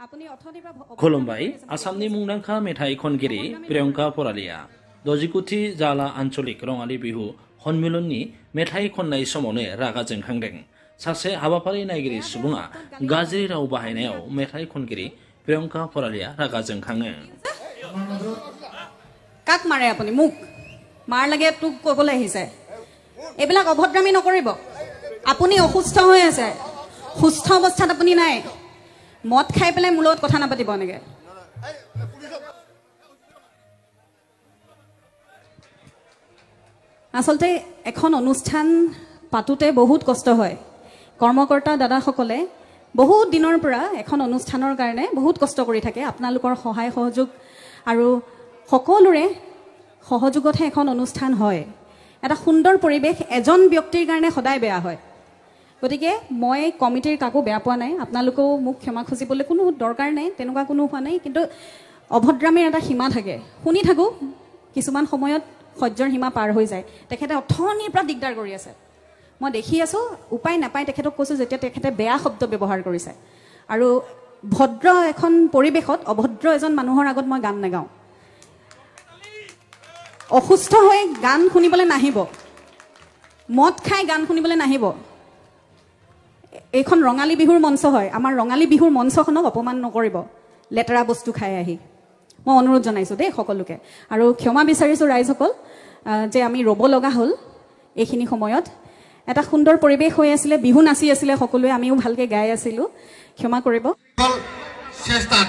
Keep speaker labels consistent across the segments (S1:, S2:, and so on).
S1: खुलुमबाय आसामनि मुंदांखा मेथाइ खनगिरि प्रियंका परालिया 60 जाला आन्चलिक रङालि बिहु हनमिलननि मेथाइ खननाय समावनो रागा जोंखांदों। सासे हाबाफारि नायगिरि सुबुङा गाज्रि राव बाहायनायाव मेथाइ खनगिरि प्रियंका परालिया रागा जोंखाङो।
S2: কাক মাৰে আপুনি মুখ মাৰ লাগে তোক কবলৈ আহিছে এইবিলাক অভদ্ৰামি নকৰিব আপুনি অসুস্থ হৈ আছে সুস্থ অৱস্থাত আপুনি নাই মদ খাই পেলাই মূলত কথা নাপাতিব নেকি আসলতে এখন অনুষ্ঠান পাতুতে বহুত কষ্ট হয় কৰ্মকৰ্তা দাদাসকলে বহুত দিনৰ পৰা এখন অনুষ্ঠানৰ কাৰণে বহুত কষ্ট কৰি থাকে আপোনালোকৰ সহায় সহযোগ আৰু সকলোৰে সহযোগতহে এখন অনুষ্ঠান হয় এটা সুন্দৰ পৰিবেশ এজন ব্যক্তিৰ কাৰণে সদায় বেয়া হয় গতিকে মই কমিটিৰ কাকো বেয়া পোৱা নাই আপোনালোকেও মোক ক্ষমা খুজিবলৈ কোনো দৰকাৰ নাই তেনেকুৱা কোনো হোৱা নাই কিন্তু অভদ্ৰামীৰ এটা সীমা থাকে শুনি থাকো কিছুমান সময়ত সহ্যৰ সীমা পাৰ হৈ যায় তেখেতে অথনিৰ পৰা দিগদাৰ কৰি আছে মই দেখি আছো উপায় নাপায় তেখেতক কৈছো যেতিয়া তেখেতে বেয়া শব্দ ব্যৱহাৰ কৰিছে আৰু ভদ্ৰ এখন পৰিবেশত অভদ্ৰ এজন মানুহৰ আগত মই গান নাগাওঁ অসুস্থ হৈ গান শুনিবলৈ নাহিব মদ খাই গান শুনিবলৈ নাহিব এইখন ৰঙালী বিহুৰ মঞ্চ হয় আমাৰ ৰঙালী বিহুৰ মঞ্চখনক অপমান নকৰিব লেতেৰা বস্তু খাই আহি মই অনুৰোধ জনাইছো দেই সকলোকে আৰু ক্ষমা বিচাৰিছো ৰাইজসকল যে আমি ৰব লগা হ'ল এইখিনি সময়ত এটা সুন্দৰ পৰিবেশ হৈ আছিলে বিহু নাচি আছিলে সকলোৱে আমিও ভালকে গাই আছিলো ক্ষমা কৰিব
S3: চেষ্টাত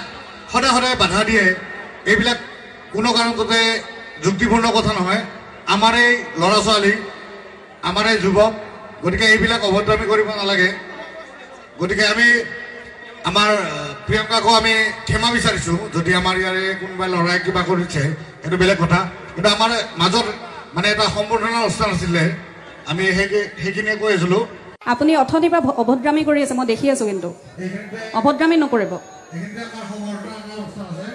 S3: সদায় সদায় বাধা দিয়ে এইবিলাক কোনো কাৰণতে যুক্তিপূৰ্ণ কথা নহয় আমাৰ এই ল'ৰা ছোৱালী আমাৰ এই যুৱক গতিকে এইবিলাক অভদ্ৰামি কৰিব নালাগে গতিকে আমি আমাৰ প্ৰিয়ংকাকো আমি ক্ষমা বিচাৰিছো যদি আমাৰ ইয়াৰে কোনোবাই ল'ৰাই কিবা কৰিছে সেইটো বেলেগ কথা কিন্তু আমাৰ মাজত মানে এটা সম্বৰ্ধনা অনুষ্ঠান আছিলে আমি সেইখিনিয়ে কৈ আছিলো
S2: আপুনি অথনিৰ পৰা অভদ্ৰামি কৰি আছে মই দেখি আছো কিন্তু অভদ্ৰামি নকৰিব
S3: এইখিনিতে আমাৰ সম্বৰ্ধনা অনুষ্ঠান আছে